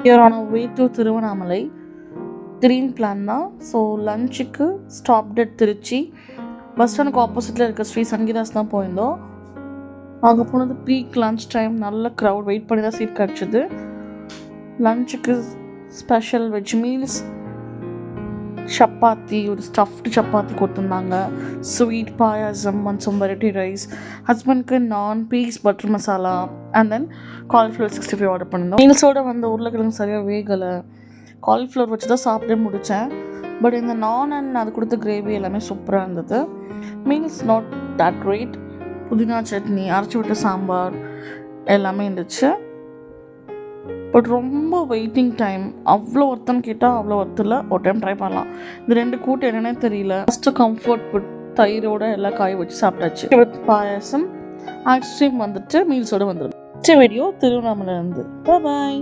You're on our way to Thiruvannamalai. Green plan தான். So லஞ்சுக்கு stopped at Trichy bus ஸ்டாண்டுக்கு ஆப்போசிட்டில் இருக்க ஸ்ரீ சங்கீதாஸ் தான் போயிருந்தோம். அங்கே போனது பீக் லன்ச் டைம், நல்ல க்ரௌட், வெயிட் பண்ணி தான் சீட் கிடச்சிது. லஞ்சுக்கு ஸ்பெஷல் வெஜ் மீல்ஸ், சப்பாத்தி, ஒரு ஸ்டஃப்டு சப்பாத்தி கொடுத்துருந்தாங்க, sweet payasam and some variety rice. ஹஸ்பண்ட்க்கு நான் peas butter masala and then cauliflower 65 order பண்ணியிருந்தோம். மீல்ஸோடு வந்த உருளைக்கிழங்கு சரியாக வேகலை, காலிஃப்ளவர் வச்சு தான் சாப்பிட்டே முடித்தேன். பட் இந்த நான் அண்ட் அது கொடுத்த கிரேவி எல்லாமே சூப்பராக இருந்தது. Meals not that great. புதினா சட்னி, அரைச்சி விட்ட சாம்பார் எல்லாமே இருந்துச்சு. பட் ரொம்ப வெயிட்டிங் டைம். அவ்வளோ ஒருத்தன்னு கேட்டால் அவ்வளோ ஒர்த்து இல்லை. ஒரு டைம் ட்ரை பண்ணலாம். இது ரெண்டு கூட்டு என்னன்னே தெரியல. ஃபஸ்ட்டு கம்ஃபர்ட் ஃபுட் தயிரோட எல்லாம் காய வச்சு சாப்பிட்டாச்சு. பாயாசம், ஐஸ்கிரீம் வந்துட்டு மீல்ஸோடு வந்துடும். வீடியோ திருவண்ணாமலை இருந்து. பாய்.